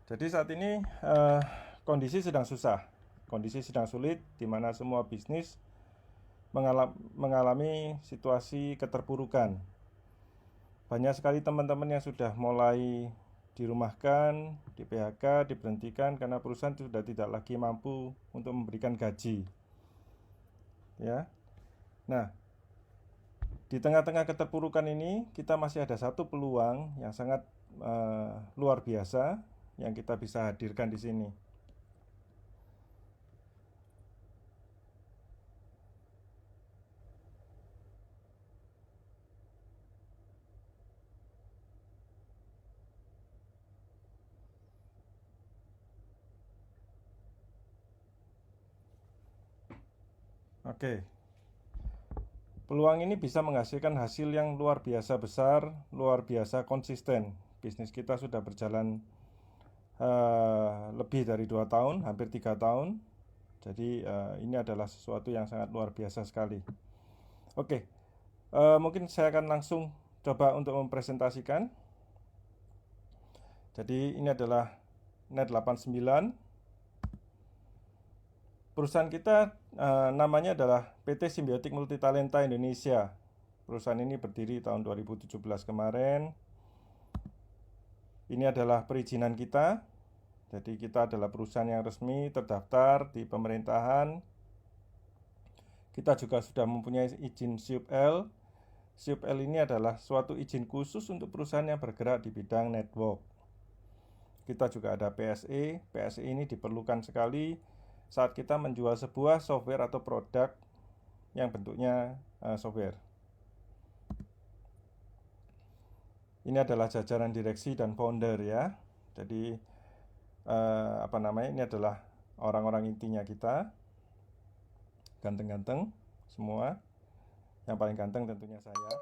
Jadi saat ini kondisi sedang susah, kondisi sedang sulit, di mana semua bisnis mengalami situasi keterpurukan. Banyak sekali teman-teman yang sudah mulai dirumahkan, di PHK, diberhentikan karena perusahaan sudah tidak lagi mampu untuk memberikan gaji. Ya, nah di tengah-tengah keterpurukan ini kita masih ada satu peluang yang sangat luar biasa yang kita bisa hadirkan di sini. Oke, peluang ini bisa menghasilkan hasil yang luar biasa besar, luar biasa konsisten. Bisnis kita sudah berjalan lebih dari 2 tahun, hampir 3 tahun. Jadi ini adalah sesuatu yang sangat luar biasa sekali. Oke, mungkin saya akan langsung coba untuk mempresentasikan. Jadi ini adalah Net89. Perusahaan kita namanya adalah PT Simbiotik Multitalenta Indonesia. Perusahaan ini berdiri tahun 2017 kemarin. Ini adalah perizinan kita. Jadi kita adalah perusahaan yang resmi terdaftar di pemerintahan. Kita juga sudah mempunyai izin SIUP-L. SIUP-L ini adalah suatu izin khusus untuk perusahaan yang bergerak di bidang network. Kita juga ada PSE. PSE ini diperlukan sekali saat kita menjual sebuah software atau produk yang bentuknya software. Ini adalah jajaran direksi dan founder ya. Jadi ini adalah orang-orang intinya kita. Ganteng-ganteng semua. Yang paling ganteng tentunya saya.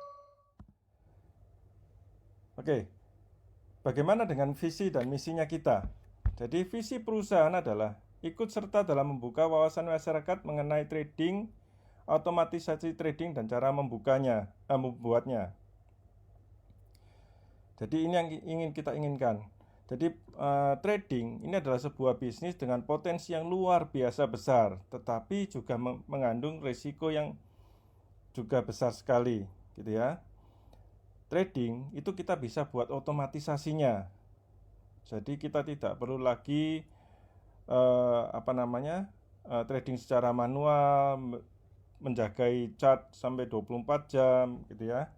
Oke. Bagaimana dengan visi dan misinya kita? Jadi visi perusahaan adalah ikut serta dalam membuka wawasan masyarakat mengenai trading, otomatisasi trading dan cara membuatnya. Jadi ini yang ingin kita inginkan. Jadi trading ini adalah sebuah bisnis dengan potensi yang luar biasa besar, tetapi juga mengandung risiko yang juga besar sekali, gitu ya. Trading itu kita bisa buat otomatisasinya. Jadi kita tidak perlu lagi trading secara manual, menjagai chart sampai 24 jam gitu ya.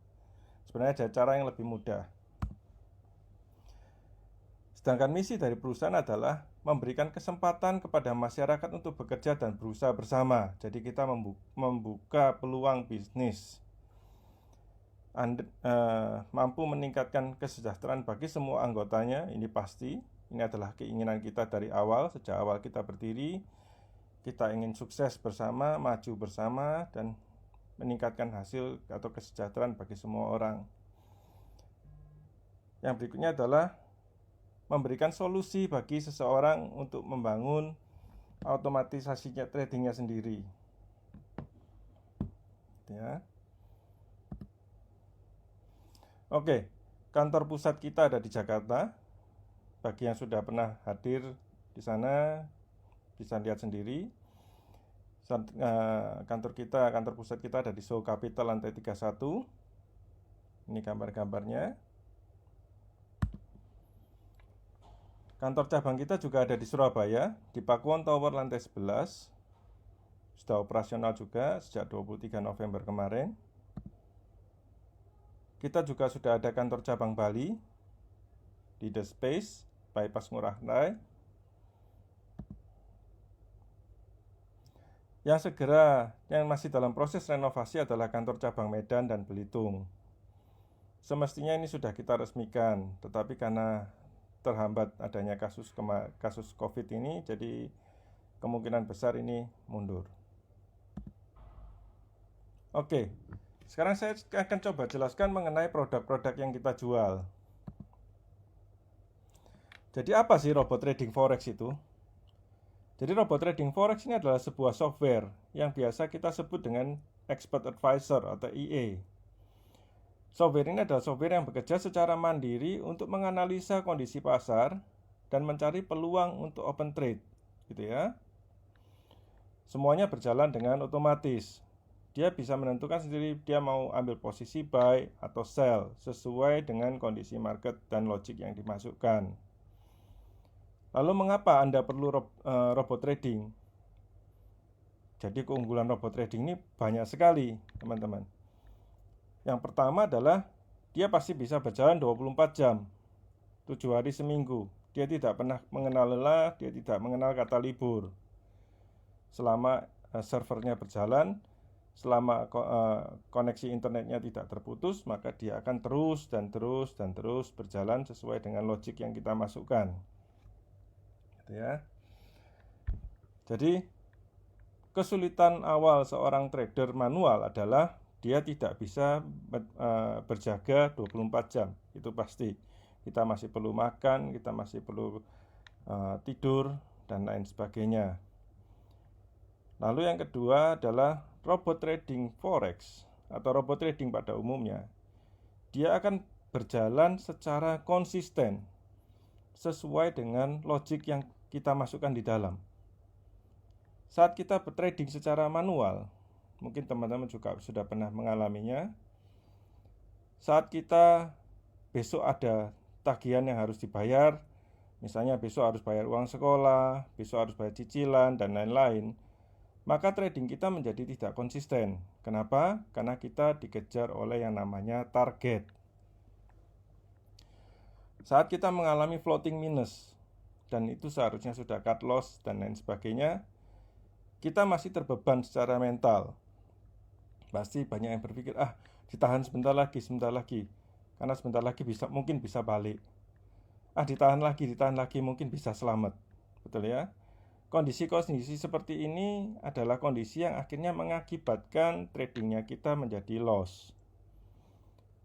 Sebenarnya ada cara yang lebih mudah. Sedangkan misi dari perusahaan adalah memberikan kesempatan kepada masyarakat untuk bekerja dan berusaha bersama. Jadi kita membuka peluang bisnis. Mampu meningkatkan kesejahteraan bagi semua anggotanya, ini pasti. Ini adalah keinginan kita dari awal, sejak awal kita berdiri. Kita ingin sukses bersama, maju bersama, dan meningkatkan hasil atau kesejahteraan bagi semua orang. Yang berikutnya adalah memberikan solusi bagi seseorang untuk membangun otomatisasinya tradingnya sendiri. Ya. Oke, kantor pusat kita ada di Jakarta. Bagi yang sudah pernah hadir di sana bisa lihat sendiri. Kantor pusat kita ada di Seoul Capital lantai 31. Ini gambar-gambarnya. Kantor cabang kita juga ada di Surabaya, di Pakuwon Tower lantai 11. Sudah operasional juga sejak 23 November kemarin. Kita juga sudah ada kantor cabang Bali di The Space, Bypass Ngurah Rai. Yang masih dalam proses renovasi adalah kantor cabang Medan dan Belitung. Semestinya ini sudah kita resmikan, tetapi karena terhambat adanya kasus COVID ini, jadi kemungkinan besar ini mundur. Oke, sekarang saya akan coba jelaskan mengenai produk-produk yang kita jual. Jadi apa sih robot trading forex itu? Jadi robot trading forex ini adalah sebuah software yang biasa kita sebut dengan expert advisor atau EA. Software ini adalah software yang bekerja secara mandiri untuk menganalisa kondisi pasar dan mencari peluang untuk open trade, gitu ya. Semuanya berjalan dengan otomatis. Dia bisa menentukan sendiri dia mau ambil posisi buy atau sell sesuai dengan kondisi market dan logic yang dimasukkan. Lalu mengapa Anda perlu robot trading? Jadi keunggulan robot trading ini banyak sekali, teman-teman. Yang pertama adalah dia pasti bisa berjalan 24 jam, 7 hari seminggu. Dia tidak pernah mengenal lelah, dia tidak mengenal kata libur. Selama servernya berjalan, selama koneksi internetnya tidak terputus, maka dia akan terus dan terus dan terus berjalan sesuai dengan logik yang kita masukkan. Gitu ya. Jadi kesulitan awal seorang trader manual adalah dia tidak bisa berjaga 24 jam. Itu pasti. Kita masih perlu makan, kita masih perlu tidur dan lain sebagainya. Lalu yang kedua adalah robot trading forex atau robot trading pada umumnya. Dia akan berjalan secara konsisten sesuai dengan logik yang kita masukkan di dalam. Saat kita bertrading secara manual, mungkin teman-teman juga sudah pernah mengalaminya. Saat kita besok ada tagihan yang harus dibayar, misalnya besok harus bayar uang sekolah, besok harus bayar cicilan, dan lain-lain, maka trading kita menjadi tidak konsisten. Kenapa? Karena kita dikejar oleh yang namanya target. Saat kita mengalami floating minus, dan itu seharusnya sudah cut loss dan lain sebagainya, kita masih terbeban secara mental. Pasti banyak yang berpikir, ditahan sebentar lagi, karena sebentar lagi mungkin bisa balik. Ditahan lagi, mungkin bisa selamat. Betul ya? Kondisi-kondisi seperti ini adalah kondisi yang akhirnya mengakibatkan tradingnya kita menjadi loss.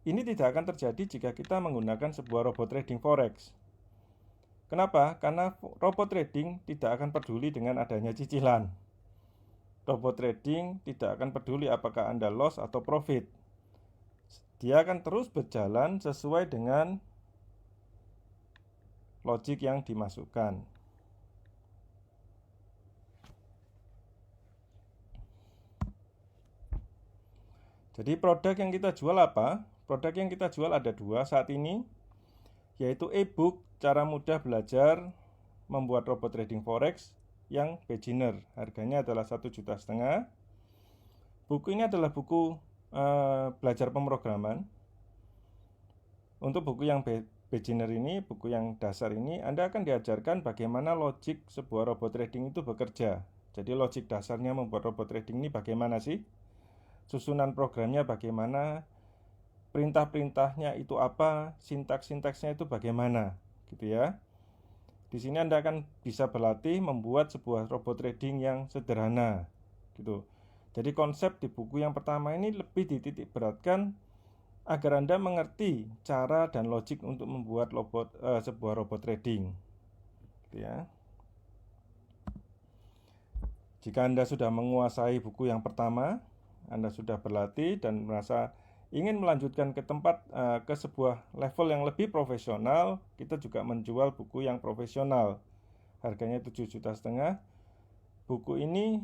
Ini tidak akan terjadi jika kita menggunakan sebuah robot trading forex. Kenapa? Karena robot trading tidak akan peduli dengan adanya cicilan. Robot trading tidak akan peduli apakah Anda loss atau profit. Dia akan terus berjalan sesuai dengan logik yang dimasukkan. Jadi produk yang kita jual apa? Produk yang kita jual ada 2 saat ini, yaitu e-book cara mudah belajar membuat robot trading forex yang beginner. Harganya adalah 1,5 juta. Buku ini adalah buku belajar pemrograman. Untuk buku yang beginner ini, buku yang dasar ini, Anda akan diajarkan bagaimana logik sebuah robot trading itu bekerja. Jadi logik dasarnya membuat robot trading ini bagaimana sih? Susunan programnya bagaimana? Perintah-perintahnya itu apa? Sintaks-sintaksnya itu bagaimana? Gitu ya. Di sini Anda akan bisa berlatih membuat sebuah robot trading yang sederhana, gitu. Jadi konsep di buku yang pertama ini lebih dititik beratkan agar Anda mengerti cara dan logik untuk membuat sebuah robot trading, gitu ya. Jika Anda sudah menguasai buku yang pertama, Anda sudah berlatih dan merasa ingin melanjutkan ke sebuah level yang lebih profesional, kita juga menjual buku yang profesional. Harganya 7,5 juta. Buku ini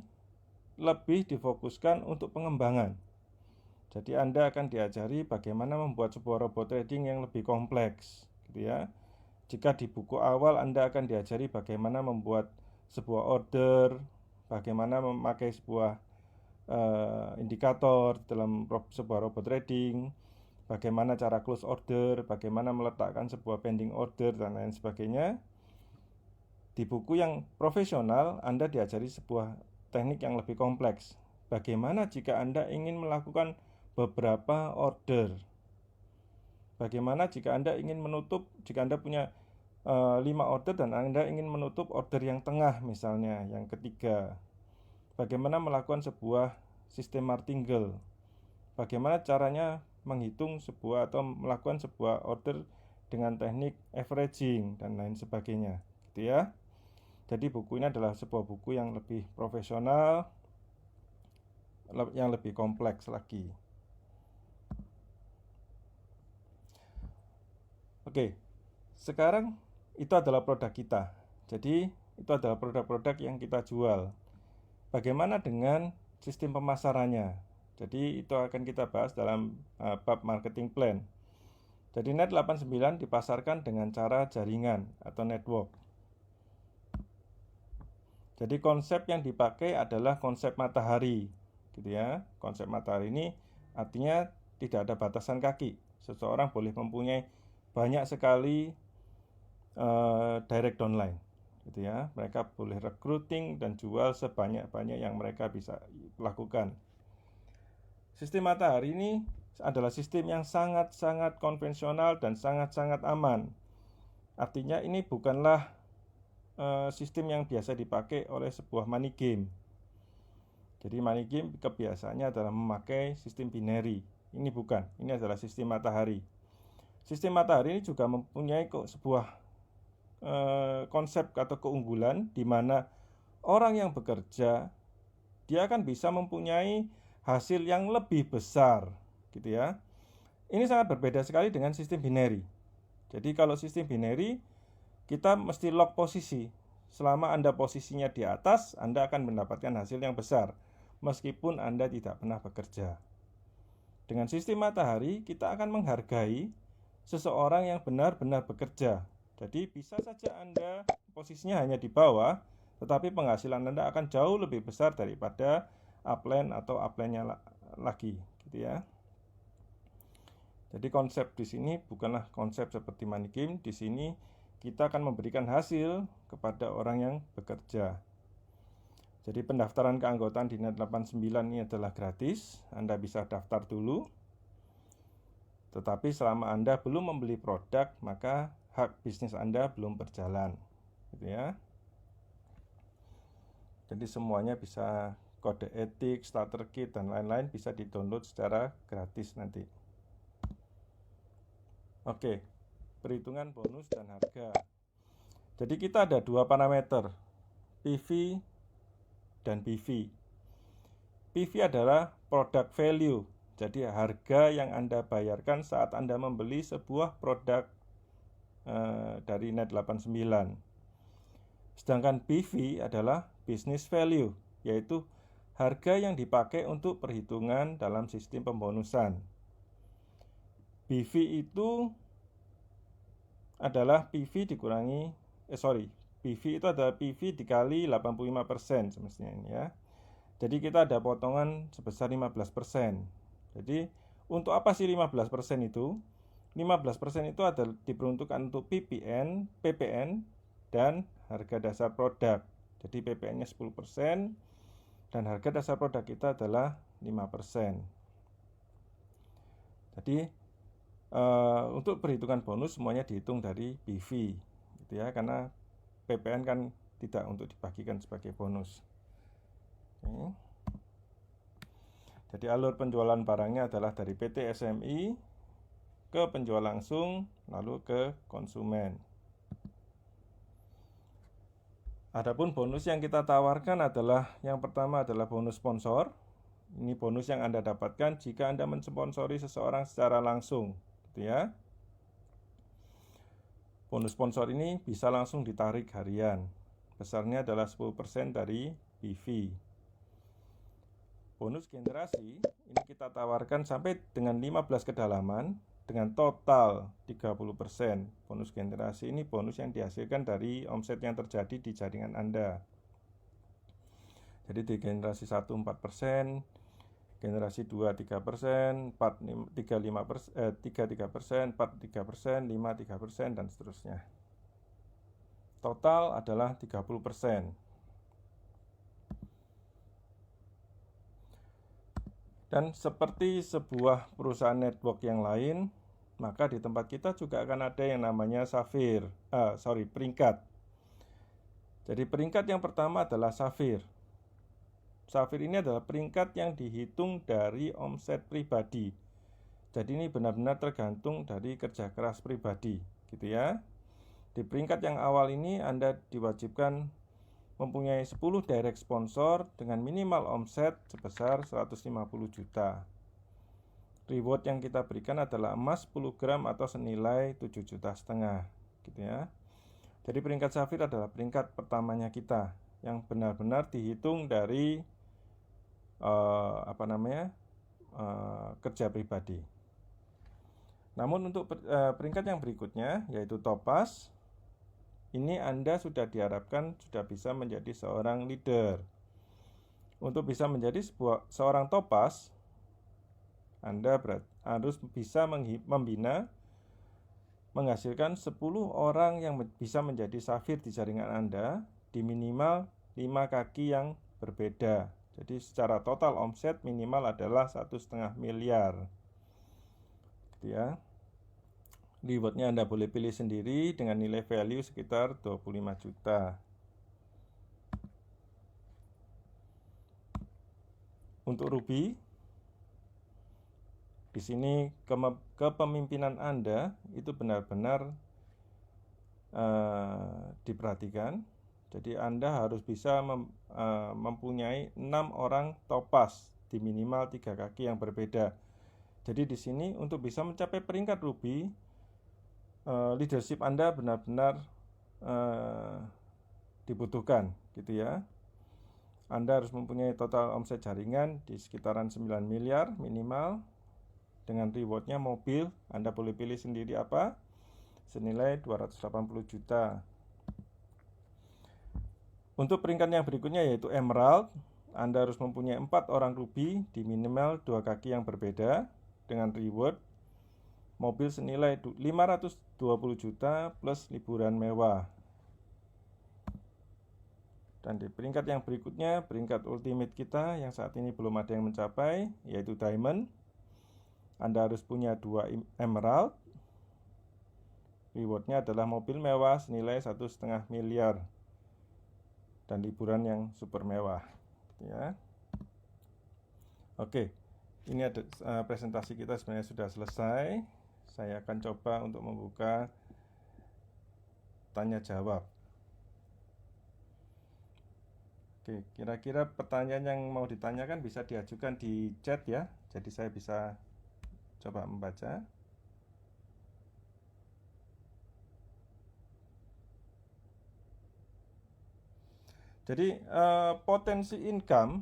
lebih difokuskan untuk pengembangan. Jadi Anda akan diajari bagaimana membuat sebuah robot trading yang lebih kompleks, gitu ya. Jika di buku awal Anda akan diajari bagaimana membuat sebuah order, bagaimana memakai sebuah indikator dalam sebuah robot trading, bagaimana cara close order, bagaimana meletakkan sebuah pending order, dan lain sebagainya. Di buku yang profesional, Anda diajari sebuah teknik yang lebih kompleks. Bagaimana jika Anda ingin melakukan beberapa order? Bagaimana jika Anda ingin menutup, jika Anda punya 5 order dan Anda ingin menutup order yang tengah misalnya, yang ketiga? Bagaimana melakukan sebuah sistem martingale? Bagaimana caranya menghitung sebuah atau melakukan sebuah order dengan teknik averaging dan lain sebagainya, gitu ya. Jadi buku ini adalah sebuah buku yang lebih profesional, yang lebih kompleks lagi. Oke, sekarang itu adalah produk kita. Jadi itu adalah produk-produk yang kita jual. Bagaimana dengan sistem pemasarannya? Jadi itu akan kita bahas dalam bab marketing plan. Jadi Net 89 dipasarkan dengan cara jaringan atau network. Jadi konsep yang dipakai adalah konsep matahari, gitu ya. Konsep matahari ini artinya tidak ada batasan kaki. Seseorang boleh mempunyai banyak sekali direct downline, gitu ya. Mereka boleh recruiting dan jual sebanyak-banyak yang mereka bisa lakukan. Sistem matahari ini adalah sistem yang sangat-sangat konvensional dan sangat-sangat aman. Artinya ini bukanlah sistem yang biasa dipakai oleh sebuah money game. Jadi money game kebiasaannya adalah memakai sistem binary. Ini bukan, ini adalah sistem matahari. Sistem matahari ini juga mempunyai sebuah konsep atau keunggulan di mana orang yang bekerja dia akan bisa mempunyai hasil yang lebih besar, gitu ya. Ini sangat berbeda sekali dengan sistem binary. Jadi kalau sistem binary kita mesti lock posisi. Selama Anda posisinya di atas, Anda akan mendapatkan hasil yang besar, meskipun Anda tidak pernah bekerja. Dengan sistem matahari, kita akan menghargai seseorang yang benar-benar bekerja. Jadi bisa saja Anda posisinya hanya di bawah, tetapi penghasilan Anda akan jauh lebih besar daripada upline atau upline-nya lagi, gitu ya. Jadi konsep di sini bukanlah konsep seperti money game. Di sini kita akan memberikan hasil kepada orang yang bekerja. Jadi pendaftaran keanggotaan di Net 89 ini adalah gratis. Anda bisa daftar dulu. Tetapi selama Anda belum membeli produk, maka hak bisnis Anda belum berjalan, gitu ya. Jadi semuanya bisa, kode etik, starter kit dan lain-lain bisa di-download secara gratis nanti. Oke, perhitungan bonus dan harga. Jadi kita ada dua parameter, PV dan PV. PV adalah product value, jadi harga yang Anda bayarkan saat Anda membeli sebuah produk dari Net 89. Sedangkan PV adalah business value, yaitu harga yang dipakai untuk perhitungan dalam sistem pembonusan. PV itu adalah PV itu adalah PV dikali 85% semestinya ini ya. Jadi kita ada potongan sebesar 15%. Jadi untuk apa sih 15% itu? 15% itu adalah diperuntukkan untuk PPN dan harga dasar produk. Jadi PPN-nya 10% dan harga dasar produk kita adalah 5%. Jadi untuk perhitungan bonus semuanya dihitung dari PV, gitu ya, karena PPN kan tidak untuk dibagikan sebagai bonus. Oke. Jadi alur penjualan barangnya adalah dari PT SMI ke penjual langsung lalu ke konsumen. Adapun bonus yang kita tawarkan adalah yang pertama adalah bonus sponsor. Ini bonus yang Anda dapatkan jika Anda mensponsori seseorang secara langsung, gitu ya. Bonus sponsor ini bisa langsung ditarik harian. Besarnya adalah 10% dari PV. Bonus generasi ini kita tawarkan sampai dengan 15 kedalaman dengan total 30%. Bonus generasi ini bonus yang dihasilkan dari omset yang terjadi di jaringan Anda. Jadi di generasi 1 4%, generasi 2 3%, 4 3%, 4 3%, 5 3%, dan seterusnya. Total adalah 30%. Dan seperti sebuah perusahaan network yang lain, maka di tempat kita juga akan ada yang namanya peringkat. Jadi peringkat yang pertama adalah Safir. Safir ini adalah peringkat yang dihitung dari omset pribadi. Jadi ini benar-benar tergantung dari kerja keras pribadi, gitu ya. Di peringkat yang awal ini Anda diwajibkan mempunyai 10 direct sponsor dengan minimal omset sebesar 150 juta. Reward yang kita berikan adalah emas 10 gram atau senilai 7,5 juta, gitu ya. Jadi peringkat safir adalah peringkat pertamanya kita yang benar-benar dihitung dari kerja pribadi. Namun untuk peringkat yang berikutnya yaitu topaz, ini Anda sudah diharapkan sudah bisa menjadi seorang leader. Untuk bisa menjadi seorang topaz, Anda harus bisa membina, menghasilkan 10 orang yang bisa menjadi safir di jaringan Anda di minimal 5 kaki yang berbeda. Jadi secara total omset minimal adalah 1,5 miliar. Gitu ya. Rewardnya Anda boleh pilih sendiri dengan nilai value sekitar 25 juta. Untuk ruby, di sini kepemimpinan Anda itu benar-benar diperhatikan. Jadi Anda harus bisa mempunyai 6 orang topaz di minimal 3 kaki yang berbeda. Jadi di sini untuk bisa mencapai peringkat ruby, leadership Anda benar-benar dibutuhkan, gitu ya. Anda harus mempunyai total omset jaringan di sekitaran 9 miliar minimal. Dengan rewardnya mobil, Anda boleh pilih sendiri apa, senilai 280 juta. Untuk peringkat yang berikutnya yaitu emerald, Anda harus mempunyai 4 orang ruby di minimal 2 kaki yang berbeda dengan reward mobil senilai 520 juta plus liburan mewah. Dan di peringkat yang berikutnya, peringkat ultimate kita yang saat ini belum ada yang mencapai, yaitu diamond. Anda harus punya 2 emerald. Rewardnya adalah mobil mewah senilai 1,5 miliar dan liburan yang super mewah, ya. Oke, ini ada presentasi kita sebenarnya sudah selesai. Saya akan coba untuk membuka tanya jawab. Oke, kira-kira pertanyaan yang mau ditanyakan bisa diajukan di chat ya. Jadi saya bisa coba membaca. Jadi potensi income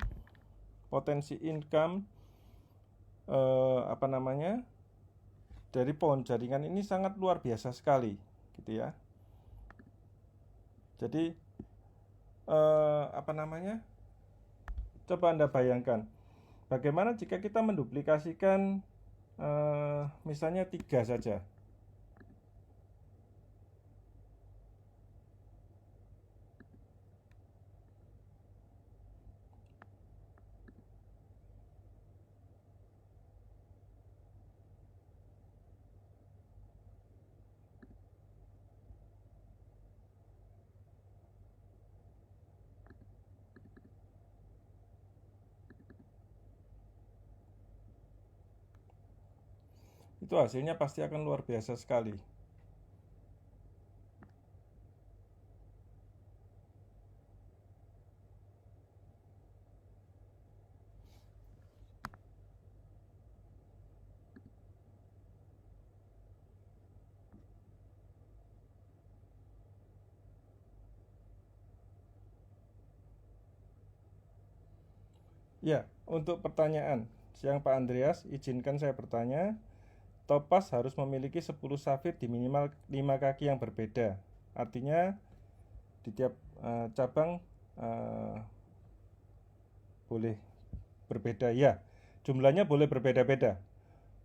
dari pohon jaringan ini sangat luar biasa sekali, gitu ya. Jadi coba Anda bayangkan bagaimana jika kita menduplikasikan misalnya 3 saja. Itu hasilnya pasti akan luar biasa sekali. Ya, untuk pertanyaan siang Pak Andreas, izinkan saya bertanya. Topaz harus memiliki 10 safir di minimal 5 kaki yang berbeda. Artinya di tiap cabang boleh berbeda ya. Jumlahnya boleh berbeda-beda.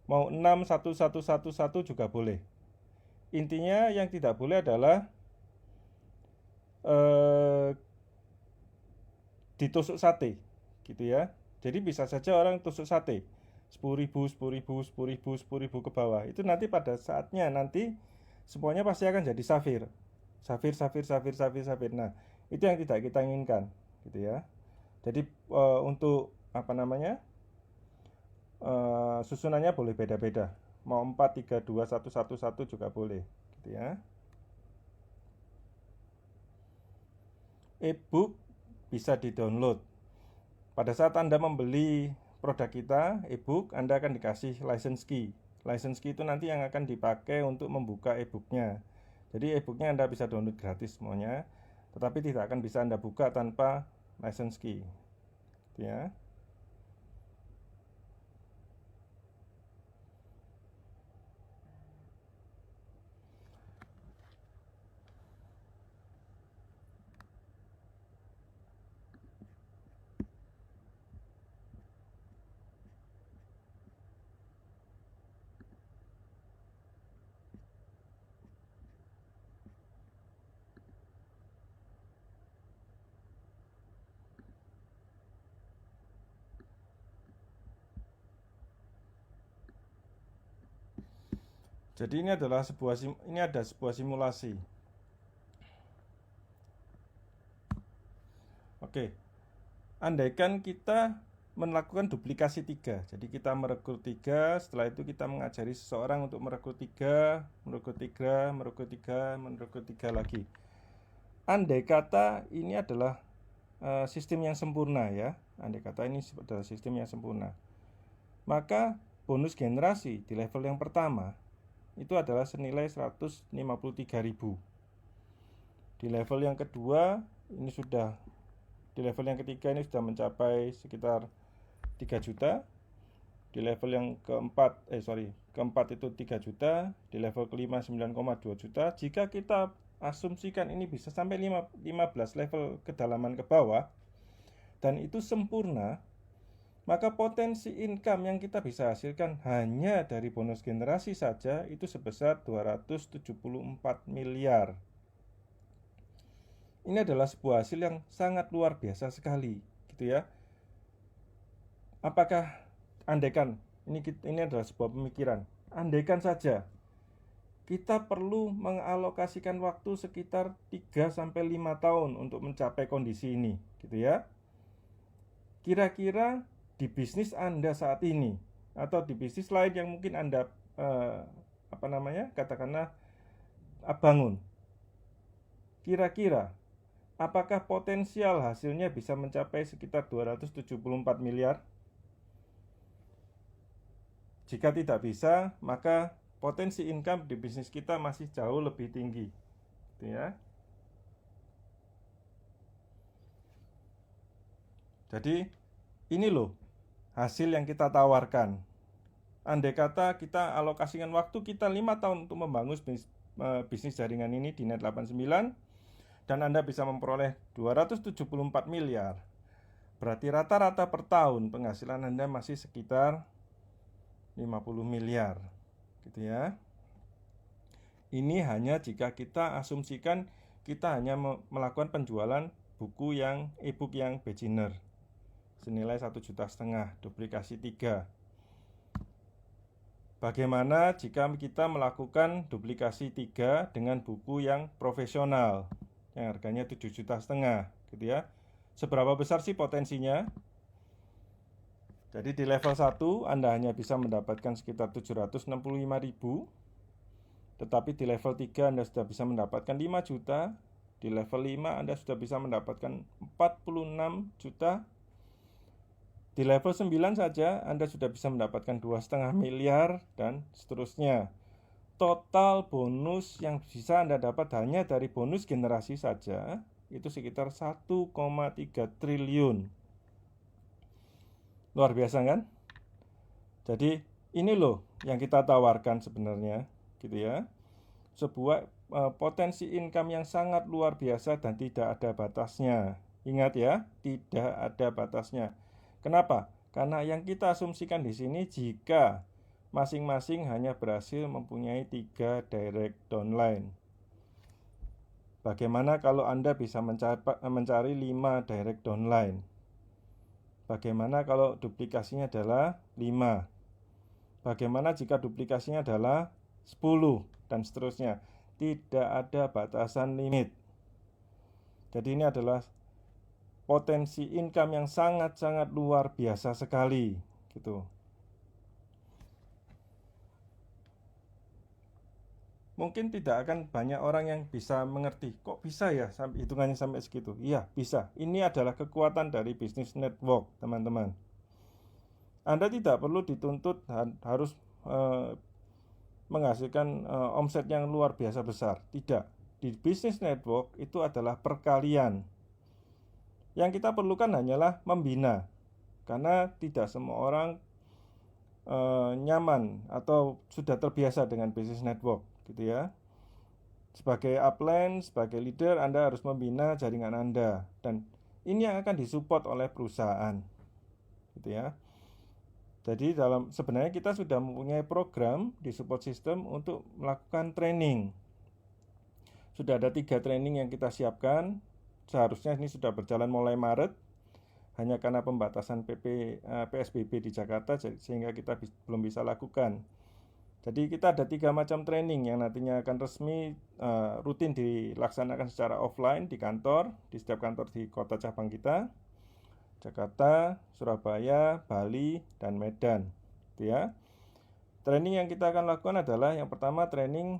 Mau 6, 1, 1, 1, 1 juga boleh. Intinya yang tidak boleh adalah ditusuk sate, gitu ya. Jadi bisa saja orang tusuk sate 10.000, 10.000, 10.000, 10.000 ke bawah. Itu nanti pada saatnya nanti semuanya pasti akan jadi safir. Safir, safir, safir, safir, safir. Nah, itu yang tidak kita inginkan, gitu ya. Jadi untuk susunannya boleh beda-beda. Mau 4, 3, 2, 1, 1, 1 juga boleh, gitu ya. E-book bisa di-download. Pada saat Anda membeli produk kita, e-book, Anda akan dikasih license key. License key itu nanti yang akan dipakai untuk membuka e-booknya. Jadi e-booknya Anda bisa download gratis semuanya, tetapi tidak akan bisa Anda buka tanpa license key, gitu ya. Jadi ini adalah sebuah simulasi. Oke, andaikan kita melakukan duplikasi 3. Jadi kita merekrut 3, setelah itu kita mengajari seseorang untuk merekrut 3, merekrut 3, merekrut 3, merekrut 3 lagi. Andai kata ini adalah sistem yang sempurna ya. Andai kata ini adalah sistem yang sempurna, maka bonus generasi di level yang pertama itu adalah senilai 153.000. Di level yang kedua ini sudah, di level yang ketiga ini sudah mencapai sekitar 3 juta. Di level yang keempat itu 3 juta. Di level kelima 9,2 juta. Jika kita asumsikan ini bisa sampai 15 level kedalaman ke bawah dan itu sempurna, maka potensi income yang kita bisa hasilkan hanya dari bonus generasi saja itu sebesar 274 miliar. Ini adalah sebuah hasil yang sangat luar biasa sekali, gitu ya. Apakah andaikan ini adalah sebuah pemikiran, andaikan saja kita perlu mengalokasikan waktu sekitar 3-5 tahun untuk mencapai kondisi ini, gitu ya. Kira-kira di bisnis Anda saat ini atau di bisnis lain yang mungkin Anda katakanlah bangun, kira-kira apakah potensial hasilnya bisa mencapai sekitar 274 miliar? Jika tidak bisa, maka potensi income di bisnis kita masih jauh lebih tinggi, gitu ya. Jadi ini loh hasil yang kita tawarkan. Andai kata kita alokasikan waktu kita 5 tahun untuk membangun bisnis jaringan ini di Net 89 dan Anda bisa memperoleh 274 miliar. Berarti rata-rata per tahun penghasilan Anda masih sekitar 50 miliar, gitu ya. Ini hanya jika kita asumsikan kita hanya melakukan penjualan buku yang e-book yang beginner senilai 1,5 juta, duplikasi 3. Bagaimana jika kita melakukan duplikasi 3 dengan buku yang profesional yang harganya 7,5 juta, gitu ya. Seberapa besar sih potensinya? Jadi di level 1 Anda hanya bisa mendapatkan sekitar 765.000. Tetapi di level 3 Anda sudah bisa mendapatkan 5 juta. Di level 5 Anda sudah bisa mendapatkan 46 juta. Di level 9 saja Anda sudah bisa mendapatkan 2,5 miliar dan seterusnya. Total bonus yang bisa Anda dapat hanya dari bonus generasi saja itu sekitar 1,3 triliun. Luar biasa kan? Jadi ini loh yang kita tawarkan sebenarnya, gitu ya. Sebuah potensi income yang sangat luar biasa dan tidak ada batasnya. Ingat ya, tidak ada batasnya. Kenapa? Karena yang kita asumsikan di sini jika masing-masing hanya berhasil mempunyai 3 direct downline. Bagaimana kalau Anda bisa mencari 5 direct downline? Bagaimana kalau duplikasinya adalah 5? Bagaimana jika duplikasinya adalah 10 dan seterusnya? Tidak ada batasan limit. Jadi ini adalah potensi income yang sangat-sangat luar biasa sekali, gitu. Mungkin tidak akan banyak orang yang bisa mengerti, kok bisa ya hitungannya sampai segitu. Iya, bisa. Ini adalah kekuatan dari bisnis network, teman-teman. Anda tidak perlu dituntut harus menghasilkan omset yang luar biasa besar. Tidak. Di bisnis network itu adalah perkalian. Yang kita perlukan hanyalah membina, karena tidak semua orang nyaman atau sudah terbiasa dengan bisnis network, gitu ya. Sebagai upline, sebagai leader, Anda harus membina jaringan Anda, dan ini yang akan disupport oleh perusahaan, gitu ya. Jadi sebenarnya kita sudah mempunyai program di support system untuk melakukan training. Sudah ada 3 training yang kita siapkan. Seharusnya ini sudah berjalan mulai Maret. Hanya karena pembatasan PSBB di Jakarta sehingga kita belum bisa lakukan. Jadi kita ada 3 macam training yang nantinya akan resmi rutin dilaksanakan secara offline di kantor, di setiap kantor di kota cabang kita. Jakarta, Surabaya, Bali, dan Medan, gitu ya. Training yang kita akan lakukan adalah yang pertama training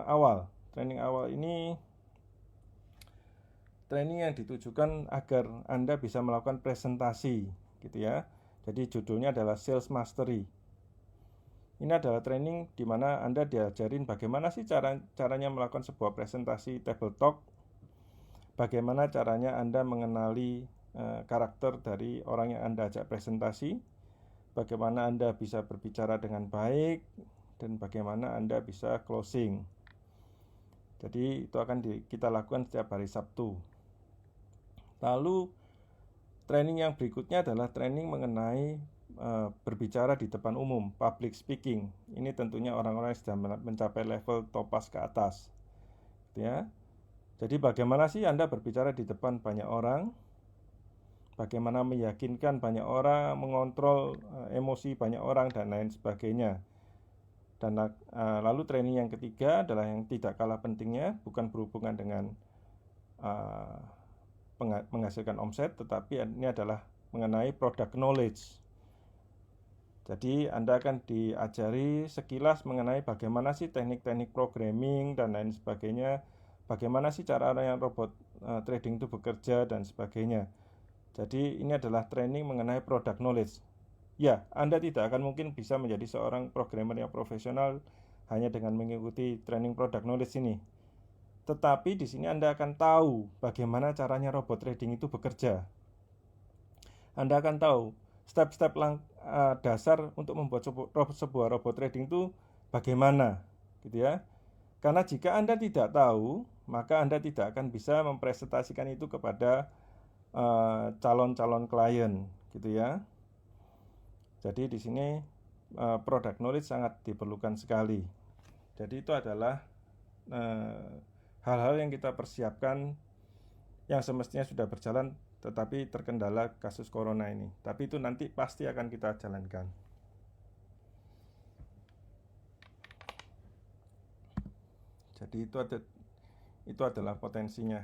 awal. Training awal ini training yang ditujukan agar Anda bisa melakukan presentasi, gitu ya. Jadi judulnya adalah Sales Mastery. Ini adalah training di mana Anda diajarin bagaimana sih caranya melakukan sebuah presentasi table talk. Bagaimana caranya Anda mengenali karakter dari orang yang Anda ajak presentasi, bagaimana Anda bisa berbicara dengan baik, dan bagaimana Anda bisa closing. Jadi itu akan kita lakukan setiap hari Sabtu. Lalu training yang berikutnya adalah training mengenai berbicara di depan umum, public speaking. Ini tentunya orang-orang yang sudah mencapai level topas ke atas, ya. Jadi bagaimana sih Anda berbicara di depan banyak orang, bagaimana meyakinkan banyak orang, mengontrol emosi banyak orang, dan lain sebagainya. Dan lalu training yang ketiga adalah yang tidak kalah pentingnya, bukan berhubungan dengan menghasilkan omset, tetapi ini adalah mengenai product knowledge. Jadi Anda akan diajari sekilas mengenai bagaimana sih teknik-teknik programming dan lain sebagainya, bagaimana sih cara yang robot trading itu bekerja dan sebagainya. Jadi ini adalah training mengenai product knowledge. Ya, Anda tidak akan mungkin bisa menjadi seorang programmer yang profesional hanya dengan mengikuti training product knowledge ini. Tetapi di sini Anda akan tahu bagaimana caranya robot trading itu bekerja. Anda akan tahu step-step dasar untuk membuat sebuah robot trading itu bagaimana, gitu ya. Karena jika Anda tidak tahu, maka Anda tidak akan bisa mempresentasikan itu kepada calon-calon klien, gitu ya. Jadi di sini product knowledge sangat diperlukan sekali. Jadi itu adalah hal-hal yang kita persiapkan yang semestinya sudah berjalan, tetapi terkendala kasus corona ini. Tapi itu nanti pasti akan kita jalankan. Jadi itu adalah potensinya.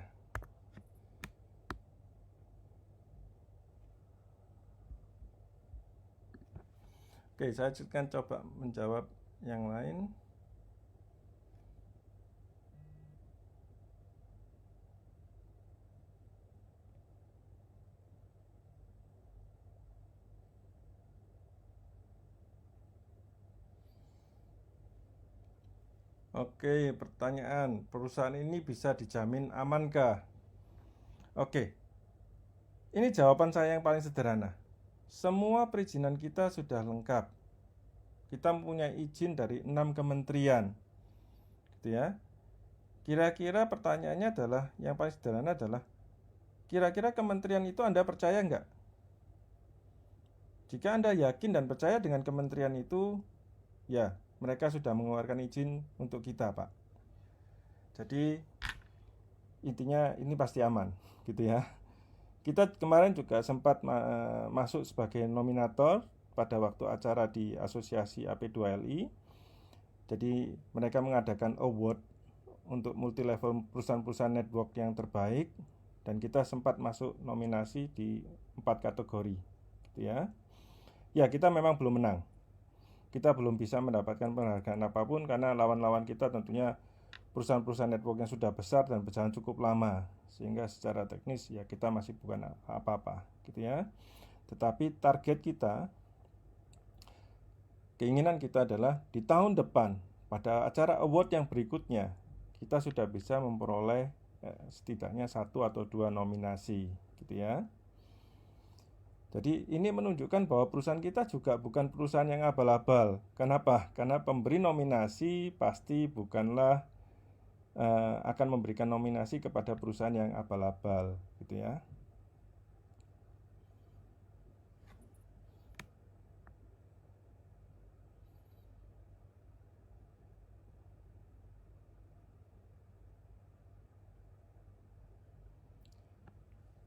Oke, saya akan coba menjawab yang lain. Oke, pertanyaan, perusahaan ini bisa dijamin amankah? Oke, ini jawaban saya yang paling sederhana. Semua perizinan kita sudah lengkap. Kita mempunyai izin dari 6 kementerian, gitu ya. Kira-kira pertanyaannya adalah, yang paling sederhana adalah, kira-kira kementerian itu Anda percaya nggak? Jika Anda yakin dan percaya dengan kementerian itu, ya, mereka sudah mengeluarkan izin untuk kita, Pak. Jadi intinya ini pasti aman, gitu ya. Kita kemarin juga sempat masuk sebagai nominator pada waktu acara di Asosiasi AP2LI. Jadi mereka mengadakan award untuk multi level perusahaan-perusahaan network yang terbaik, dan kita sempat masuk nominasi di 4 kategori, gitu ya. Ya, kita memang belum menang. Kita belum bisa mendapatkan penghargaan apapun karena lawan-lawan kita tentunya perusahaan-perusahaan network yang sudah besar dan berjalan cukup lama, sehingga secara teknis ya kita masih bukan apa-apa, gitu ya. Tetapi target kita, keinginan kita adalah di tahun depan pada acara award yang berikutnya kita sudah bisa memperoleh setidaknya 1 atau 2 nominasi, gitu ya. Jadi ini menunjukkan bahwa perusahaan kita juga bukan perusahaan yang abal-abal. Kenapa? Karena pemberi nominasi pasti bukanlah akan memberikan nominasi kepada perusahaan yang abal-abal, gitu ya.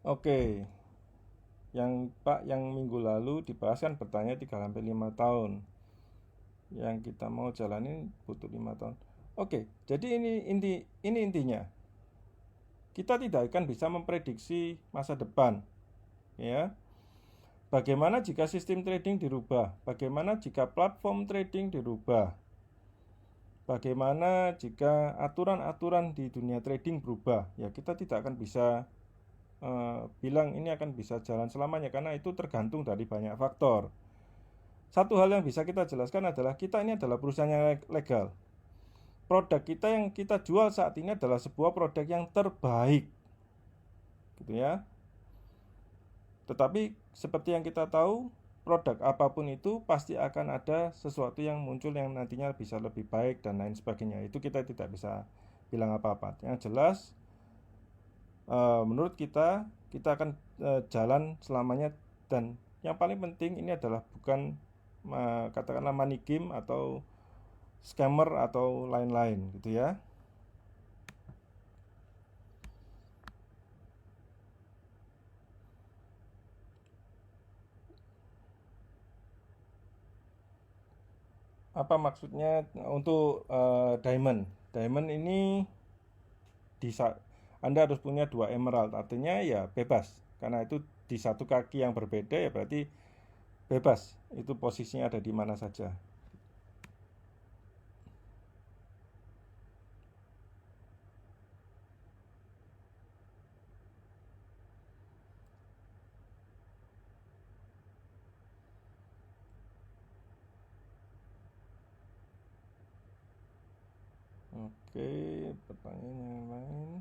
Oke, yang minggu lalu dibahas kan bertanya 3-5 tahun. Yang kita mau jalanin butuh 5 tahun. Oke, jadi ini intinya. Kita tidak akan bisa memprediksi masa depan, ya. Bagaimana jika sistem trading dirubah? Bagaimana jika platform trading dirubah? Bagaimana jika aturan-aturan di dunia trading berubah? Ya, kita tidak akan bisa bilang ini akan bisa jalan selamanya, karena itu tergantung dari banyak faktor. Satu hal yang bisa kita jelaskan adalah kita ini adalah perusahaan yang legal. Produk kita yang kita jual saat ini adalah sebuah produk yang terbaik, gitu ya. Tetapi seperti yang kita tahu, produk apapun itu pasti akan ada sesuatu yang muncul yang nantinya bisa lebih baik dan lain sebagainya. Itu kita tidak bisa bilang apa-apa. Yang jelas, menurut kita akan jalan selamanya. Dan yang paling penting ini adalah bukan katakanlah money game atau scammer atau lain-lain, gitu ya. Apa maksudnya untuk diamond? Diamond ini Anda harus punya 2 emerald, artinya ya bebas. Karena itu di satu kaki yang berbeda, ya berarti bebas. Itu posisinya ada di mana saja. Oke, pertanyaan yang lain.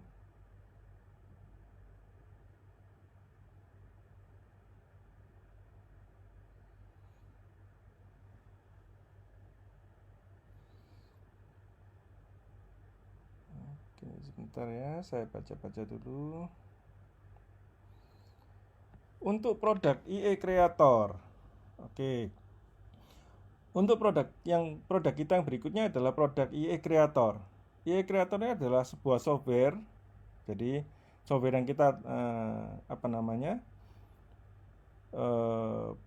Oke, sebentar ya, saya baca-baca dulu. Untuk produk EA Creator. Oke. Untuk produk kita yang berikutnya adalah produk EA Creator. EA Creator ini adalah sebuah software. Jadi software yang kita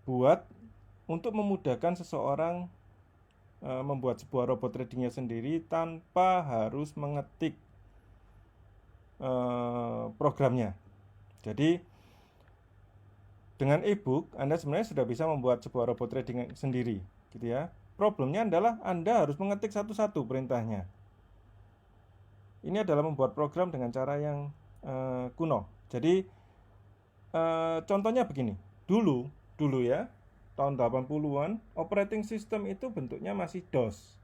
buat untuk memudahkan seseorang membuat sebuah robot tradingnya sendiri tanpa harus mengetik programnya. Jadi dengan e-book Anda sebenarnya sudah bisa membuat sebuah robot trading sendiri, gitu ya. Problemnya adalah Anda harus mengetik satu-satu perintahnya. Ini adalah membuat program dengan cara yang kuno. Jadi contohnya begini. Dulu ya, tahun 80-an, operating system itu bentuknya masih DOS.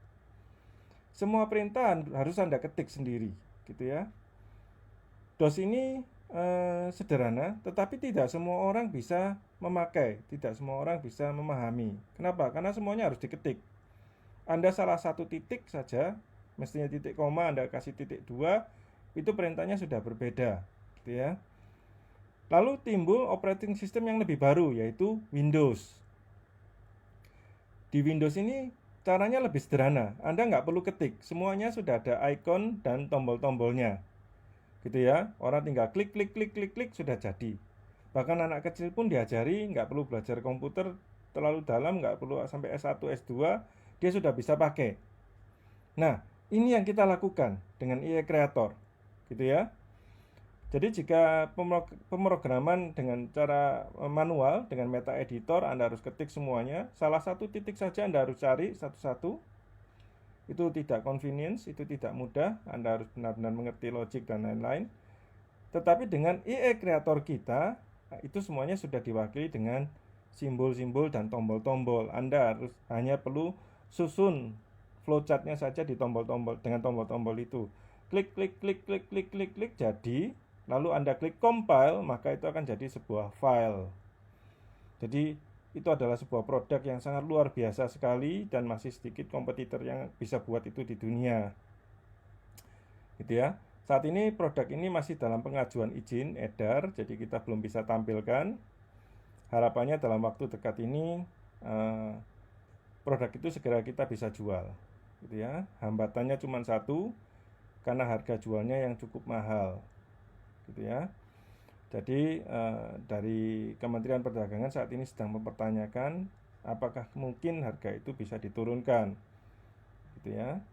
Semua perintah harus Anda ketik sendiri, gitu ya. DOS ini sederhana, tetapi tidak semua orang bisa memakai, tidak semua orang bisa memahami. Kenapa? Karena semuanya harus diketik. Anda salah satu titik saja, mestinya titik koma, Anda kasih titik 2, itu perintahnya sudah berbeda, gitu ya. Lalu timbul operating system yang lebih baru, yaitu Windows. Di Windows ini caranya lebih sederhana. Anda nggak perlu ketik, semuanya sudah ada icon dan tombol-tombolnya, gitu ya. Orang tinggal klik sudah jadi. Bahkan anak kecil pun diajari, nggak perlu belajar komputer terlalu dalam, nggak perlu sampai S1, S2, dia sudah bisa pakai. Nah, ini yang kita lakukan dengan EA Creator, gitu ya. Jadi jika pemrograman dengan cara manual, dengan meta editor, Anda harus ketik semuanya. Salah satu titik saja Anda harus cari satu-satu. Itu tidak convenience, itu tidak mudah. Anda harus benar-benar mengerti logik dan lain-lain. Tetapi dengan EA Creator kita, itu semuanya sudah diwakili dengan simbol-simbol dan tombol-tombol. Anda hanya perlu susun flowchartnya saja di tombol-tombol, dengan tombol-tombol itu. Klik, klik, klik, klik, klik, klik, klik, jadi. Lalu Anda klik compile, maka itu akan jadi sebuah file. Jadi itu adalah sebuah produk yang sangat luar biasa sekali dan masih sedikit kompetitor yang bisa buat itu di dunia. Gitu ya. Saat ini produk ini masih dalam pengajuan izin edar, jadi kita belum bisa tampilkan. Harapannya dalam waktu dekat ini produk itu segera kita bisa jual. Gitu ya. Hambatannya cuma satu, karena harga jualnya yang cukup mahal. Gitu ya. Jadi dari Kementerian Perdagangan saat ini sedang mempertanyakan apakah mungkin harga itu bisa diturunkan, gitu ya.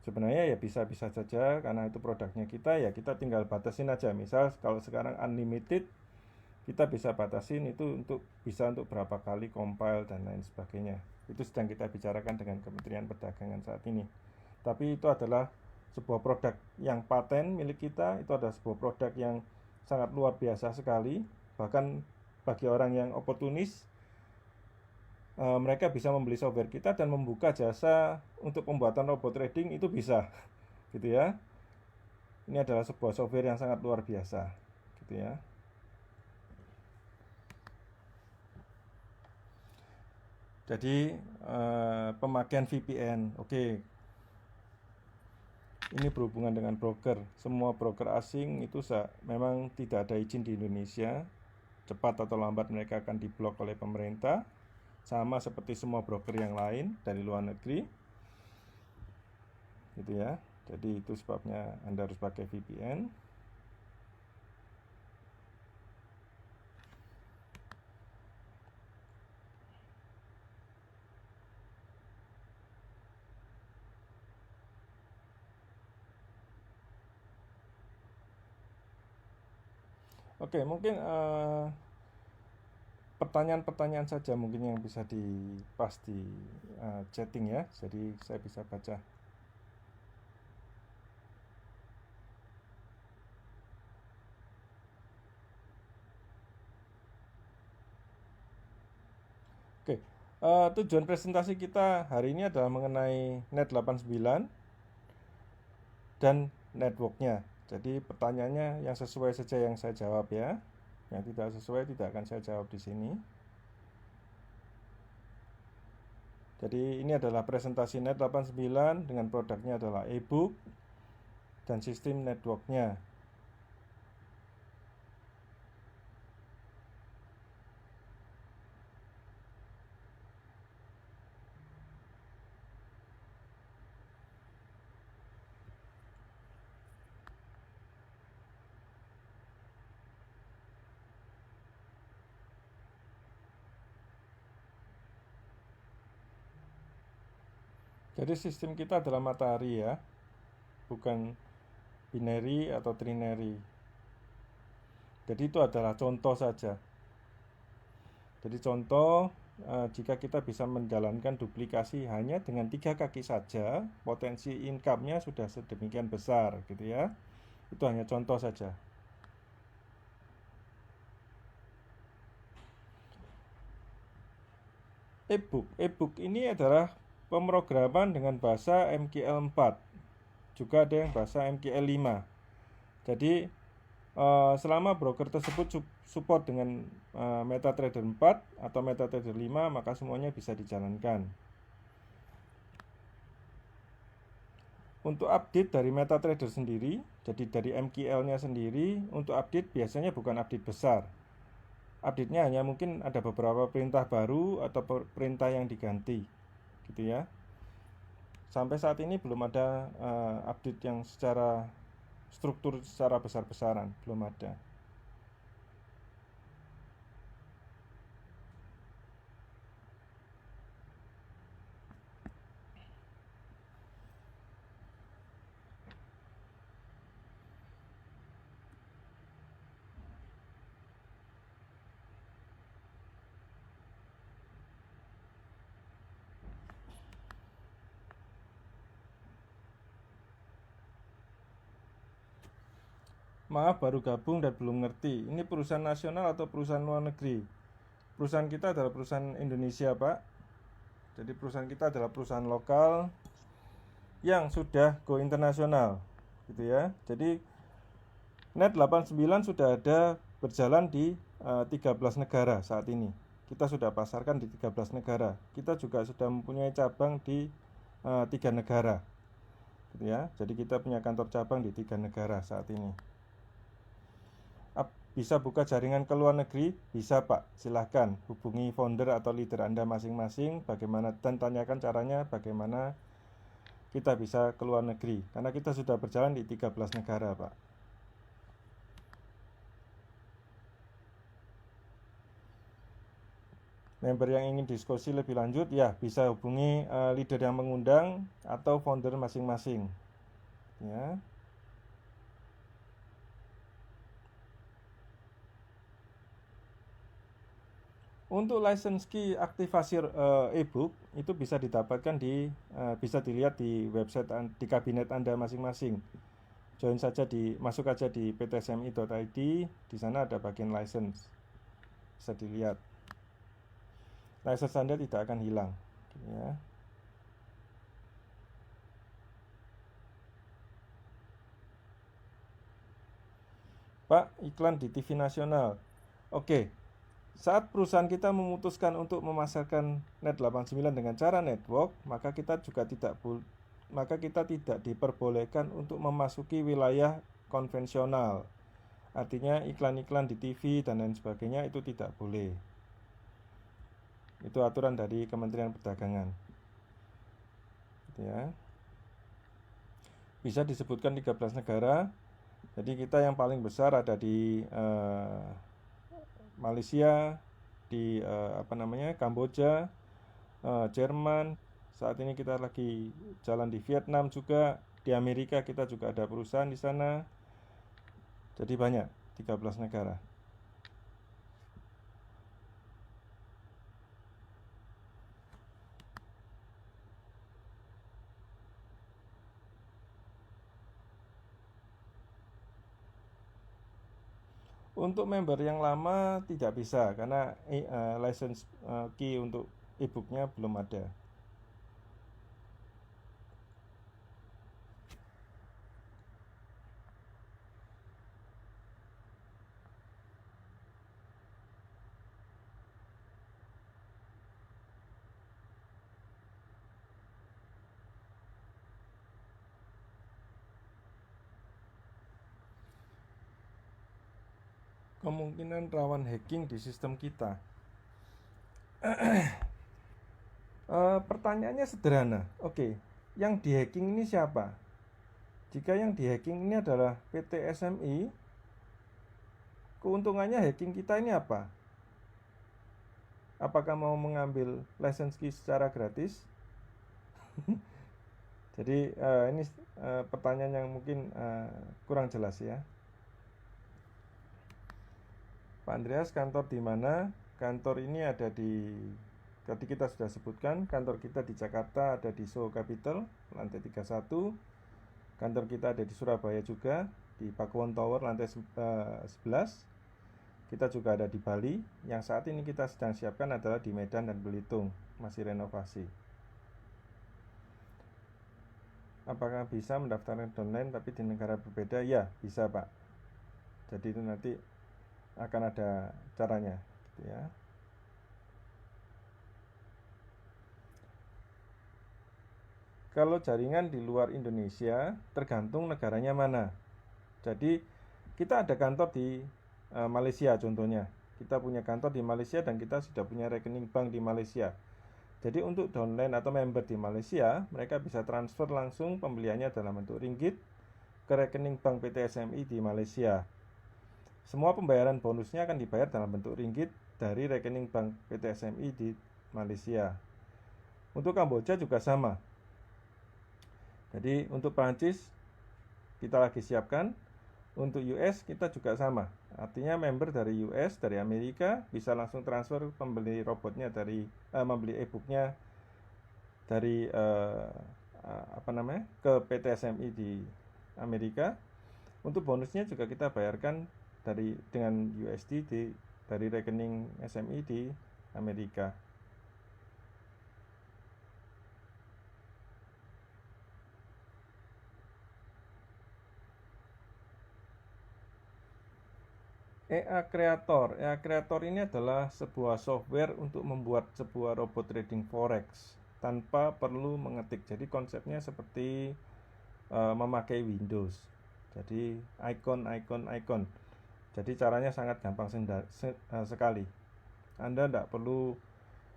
Sebenarnya ya bisa-bisa saja karena itu produknya kita, ya kita tinggal batasin aja. Misal kalau sekarang unlimited, kita bisa batasin itu untuk berapa kali compile dan lain sebagainya. Itu sedang kita bicarakan dengan Kementerian Perdagangan saat ini. Tapi itu adalah sebuah produk yang paten milik kita, itu adalah sebuah produk yang sangat luar biasa sekali. Bahkan bagi orang yang oportunis, mereka bisa membeli software kita dan membuka jasa untuk pembuatan robot trading, itu bisa. Gitu ya. Ini adalah sebuah software yang sangat luar biasa. Gitu ya. Jadi pemakaian VPN, oke. Ini berhubungan dengan broker. Semua broker asing itu memang tidak ada izin di Indonesia. Cepat atau lambat mereka akan diblok oleh pemerintah. Sama seperti semua broker yang lain dari luar negeri. Gitu ya. Jadi itu sebabnya Anda harus pakai VPN. Oke, mungkin pertanyaan-pertanyaan saja mungkin yang bisa pas di chatting ya. Jadi saya bisa baca. Oke, tujuan presentasi kita hari ini adalah mengenai Net 89 dan networknya. Jadi pertanyaannya yang sesuai saja yang saya jawab ya. Yang tidak sesuai tidak akan saya jawab di sini. Jadi ini adalah presentasi Net 89 dengan produknya adalah e-book dan sistem networknya. Jadi sistem kita adalah matahari ya, bukan binary atau trinary. Jadi itu adalah contoh saja. Jadi contoh, jika kita bisa menjalankan duplikasi hanya dengan 3 kaki saja, potensi income-nya sudah sedemikian besar gitu ya. Itu hanya contoh saja. E-book ini adalah pemrograman dengan bahasa MKL4. Juga ada yang bahasa MKL5. Jadi selama broker tersebut support dengan MetaTrader 4 atau MetaTrader 5, maka semuanya bisa dijalankan. Untuk update dari MetaTrader sendiri, jadi dari MKL-nya sendiri, untuk update biasanya bukan update besar. Update-nya hanya mungkin ada beberapa perintah baru atau perintah yang diganti, gitu ya. Sampai saat ini belum ada update yang secara struktur secara besar-besaran, belum ada. Maaf, baru gabung dan belum ngerti. Ini perusahaan nasional atau perusahaan luar negeri? Perusahaan kita adalah perusahaan Indonesia, Pak. Jadi perusahaan kita adalah perusahaan lokal yang sudah go internasional gitu ya. Jadi Net 89 sudah ada berjalan di 13 negara saat ini. Kita sudah pasarkan di 13 negara. Kita juga sudah mempunyai cabang di 3 negara gitu ya. Jadi kita punya kantor cabang di 3 negara saat ini. Bisa buka jaringan ke luar negeri? Bisa Pak, silahkan hubungi founder atau leader Anda masing-masing bagaimana, dan tanyakan caranya bagaimana kita bisa ke luar negeri. Karena kita sudah berjalan di 13 negara Pak. Member yang ingin diskusi lebih lanjut, ya bisa hubungi leader yang mengundang atau founder masing-masing ya. Untuk license key aktivasi e-book itu bisa didapatkan bisa dilihat di website di kabinet Anda masing-masing. Join saja masuk aja di ptsmi.id, di sana ada bagian license. Bisa dilihat. License Anda tidak akan hilang, ya. Pak, iklan di TV nasional. Oke. Saat perusahaan kita memutuskan untuk memasarkan Net 89 dengan cara network, maka kita tidak diperbolehkan untuk memasuki wilayah konvensional. Artinya iklan-iklan di TV dan lain sebagainya itu tidak boleh. Itu aturan dari Kementerian Perdagangan. Ya. Bisa disebutkan 13 negara. Jadi kita yang paling besar ada di Malaysia, di Kamboja, Jerman. Saat ini kita lagi jalan di Vietnam juga, di Amerika kita juga ada perusahaan di sana. Jadi banyak, 13 negara. Untuk member yang lama tidak bisa karena license key untuk e-booknya belum ada. Kemungkinan rawan hacking di sistem kita. Pertanyaannya sederhana. Oke, yang di hacking ini siapa? Jika yang di hacking ini adalah PT SMI, keuntungannya hacking kita ini apa? Apakah mau mengambil license key secara gratis? Jadi ini pertanyaan yang mungkin kurang jelas ya. Pak Andreas, kantor di mana? Kantor ini ada tadi kita sudah sebutkan, kantor kita di Jakarta ada di Soho Capital, lantai 31. Kantor kita ada di Surabaya juga, di Pakuwon Tower, lantai 11. Kita juga ada di Bali. Yang saat ini kita sedang siapkan adalah di Medan dan Belitung, masih renovasi. Apakah bisa mendaftarkan online tapi di negara berbeda? Ya, bisa Pak. Jadi itu nanti akan ada caranya gitu ya. Kalau jaringan di luar Indonesia tergantung negaranya mana. Jadi kita ada kantor di Malaysia contohnya. Kita punya kantor di Malaysia dan kita sudah punya rekening bank di Malaysia. Jadi untuk downline atau member di Malaysia, mereka bisa transfer langsung pembeliannya dalam bentuk ringgit ke rekening bank PT SMI di Malaysia. Semua pembayaran bonusnya akan dibayar dalam bentuk ringgit dari rekening bank PT SMI di Malaysia. Untuk Kamboja juga sama. Jadi untuk Prancis kita lagi siapkan. Untuk US kita juga sama. Artinya member dari US, dari Amerika bisa langsung transfer pembeli robotnya membeli e-booknya dari ke PT SMI di Amerika. Untuk bonusnya juga kita bayarkan dengan USD dari rekening SMI di Amerika. EA Creator. EA Creator ini adalah sebuah software untuk membuat sebuah robot trading forex tanpa perlu mengetik. Jadi konsepnya seperti memakai Windows. Jadi icon. Jadi caranya sangat gampang sekali. Anda tidak perlu,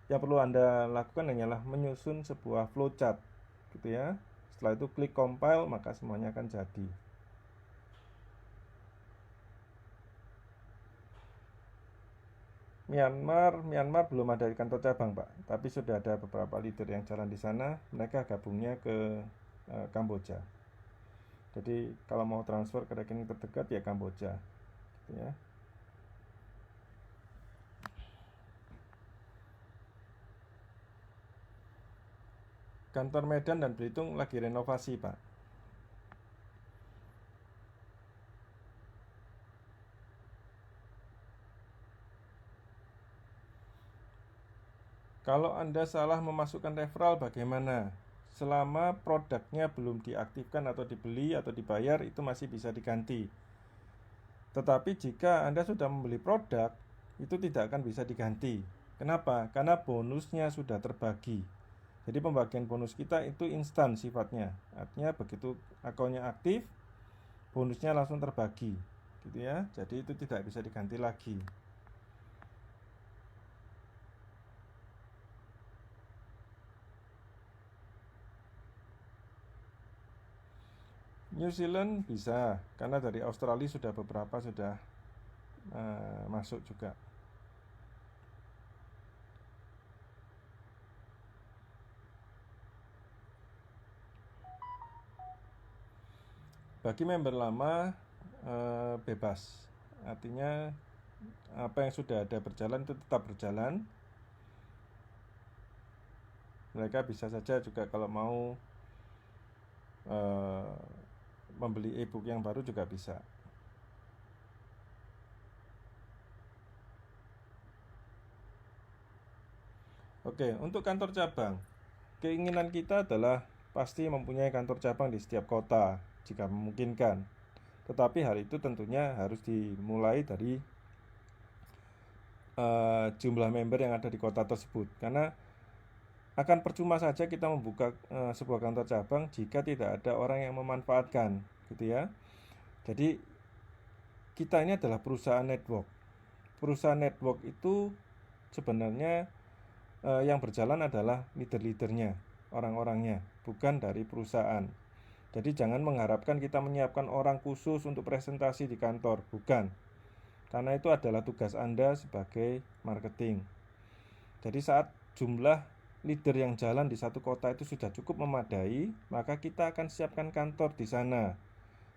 yang perlu Anda lakukan hanyalah menyusun sebuah flowchart, gitu ya. Setelah itu klik compile, maka semuanya akan jadi. Myanmar belum ada kantor cabang, Pak. Tapi sudah ada beberapa leader yang jalan di sana. Mereka gabungnya ke Kamboja. Jadi kalau mau transfer ke rekening terdekat ya Kamboja, gitu ya. Kantor Medan dan Belitung lagi renovasi, Pak. Kalau Anda salah memasukkan referral bagaimana? Selama produknya belum diaktifkan atau dibeli atau dibayar, itu masih bisa diganti. Tetapi jika Anda sudah membeli produk, itu tidak akan bisa diganti. Kenapa? Karena bonusnya sudah terbagi. Jadi pembagian bonus kita itu instan sifatnya. Artinya begitu akunnya aktif, bonusnya langsung terbagi, gitu ya. Jadi itu tidak bisa diganti lagi. New Zealand bisa, karena dari Australia sudah beberapa sudah masuk juga. Bagi member lama bebas, artinya apa yang sudah ada berjalan itu tetap berjalan. Mereka bisa saja juga kalau mau membeli e-book yang baru juga bisa. Oke, untuk kantor cabang, keinginan kita adalah pasti mempunyai kantor cabang di setiap kota jika memungkinkan. Tetapi hal itu tentunya harus dimulai dari jumlah member yang ada di kota tersebut, karena akan percuma saja kita membuka sebuah kantor cabang jika tidak ada orang yang memanfaatkan, gitu ya. Jadi kita ini adalah perusahaan network. Perusahaan network itu sebenarnya yang berjalan adalah leader-leadernya, orang-orangnya, bukan dari perusahaan. Jadi jangan mengharapkan kita menyiapkan orang khusus untuk presentasi di kantor, bukan. Karena itu adalah tugas Anda sebagai marketing. Jadi saat jumlah leader yang jalan di satu kota itu sudah cukup memadai, maka kita akan siapkan kantor di sana.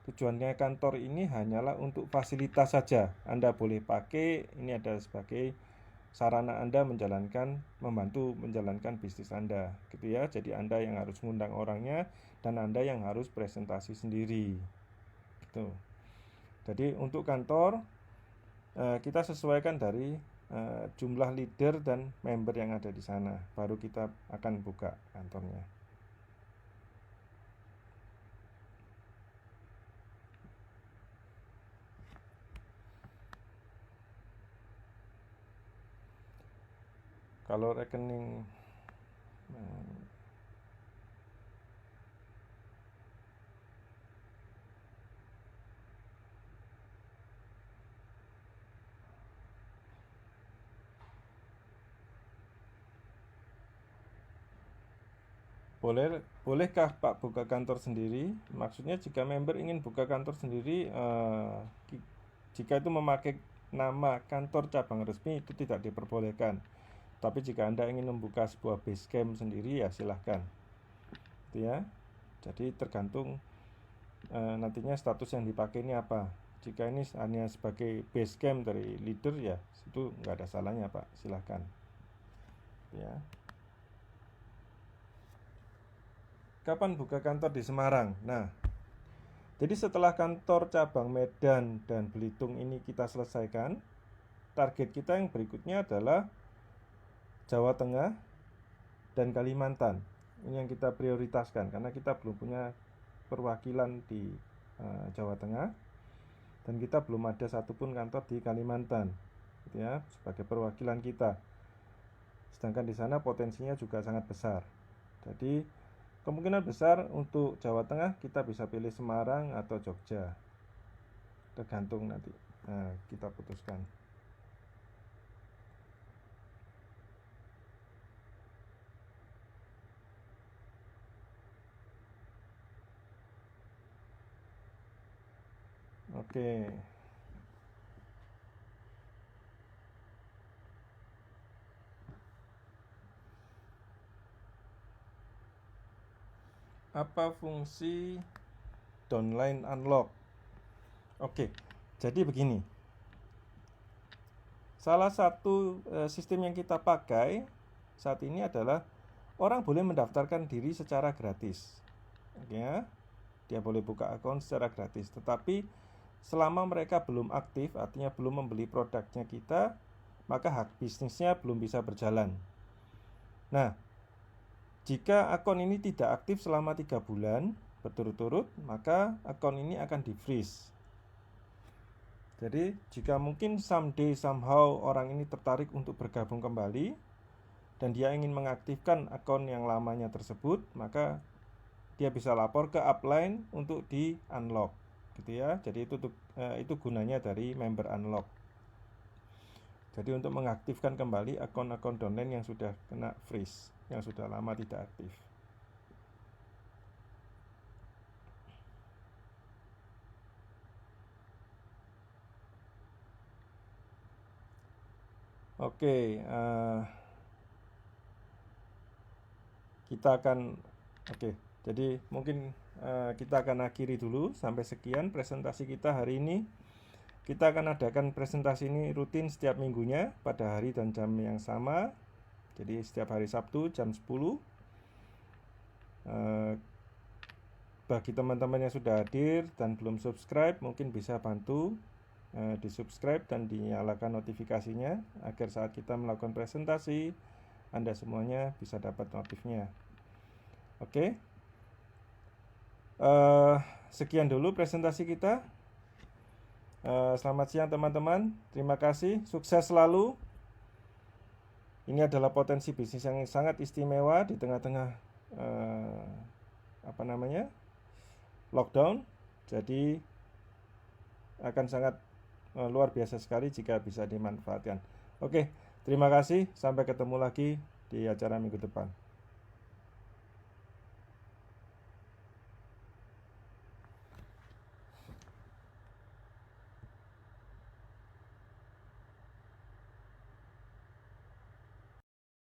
Tujuannya kantor ini hanyalah untuk fasilitas saja. Anda boleh pakai, ini ada sebagai sarana Anda membantu menjalankan bisnis Anda, gitu ya. Jadi Anda yang harus mengundang orangnya dan Anda yang harus presentasi sendiri, gitu. Jadi untuk kantor kita sesuaikan dari jumlah leader dan member yang ada di sana, baru kita akan buka kantornya. Kalau rekening bolehkah Pak buka kantor sendiri? Maksudnya jika member ingin buka kantor sendiri, jika itu memakai nama kantor cabang resmi itu tidak diperbolehkan. Tapi jika Anda ingin membuka sebuah base camp sendiri ya silahkan, gitu ya. Jadi tergantung nantinya status yang dipakai ini apa. Jika ini hanya sebagai base camp dari leader ya itu nggak ada salahnya Pak, silahkan, ya. Kapan buka kantor di Semarang? Nah, jadi setelah kantor cabang Medan dan Belitung ini kita selesaikan, target kita yang berikutnya adalah Jawa Tengah dan Kalimantan. Ini yang kita prioritaskan karena kita belum punya perwakilan di Jawa Tengah. dan kita belum ada satupun kantor di Kalimantan, gitu ya, sebagai perwakilan kita. Sedangkan di sana potensinya juga sangat besar. Jadi kemungkinan besar untuk Jawa Tengah kita bisa pilih Semarang atau Jogja, tergantung nanti. Nah, kita putuskan. Oke. Apa fungsi downline unlock? Oke. Jadi begini. Salah satu sistem yang kita pakai saat ini adalah orang boleh mendaftarkan diri secara gratis. Oke ya. Dia boleh buka akun secara gratis, tetapi selama mereka belum aktif, artinya belum membeli produknya kita, maka hak bisnisnya belum bisa berjalan. Nah, jika akun ini tidak aktif selama 3 bulan berturut-turut, maka akun ini akan di-freeze. Jadi, jika mungkin someday somehow orang ini tertarik untuk bergabung kembali dan dia ingin mengaktifkan akun yang lamanya tersebut, maka dia bisa lapor ke upline untuk di-unlock, gitu ya. Jadi itu gunanya dari member unlock. Jadi untuk mengaktifkan kembali akun-akun downline yang sudah kena freeze, yang sudah lama tidak aktif. Oke, kita akan jadi mungkin kita akan akhiri dulu sampai sekian presentasi kita hari ini. Kita akan adakan presentasi ini rutin setiap minggunya pada hari dan jam yang sama. Jadi setiap hari Sabtu jam 10. Bagi teman-teman yang sudah hadir dan belum subscribe, mungkin bisa bantu di subscribe dan dinyalakan notifikasinya agar saat kita melakukan presentasi Anda semuanya bisa dapat notifnya. Oke. Sekian dulu presentasi kita. Selamat siang teman-teman. Terima kasih. Sukses selalu. Ini adalah potensi bisnis yang sangat istimewa di tengah-tengah lockdown. Jadi akan sangat luar biasa sekali jika bisa dimanfaatkan. Oke, terima kasih. Sampai ketemu lagi di acara minggu depan.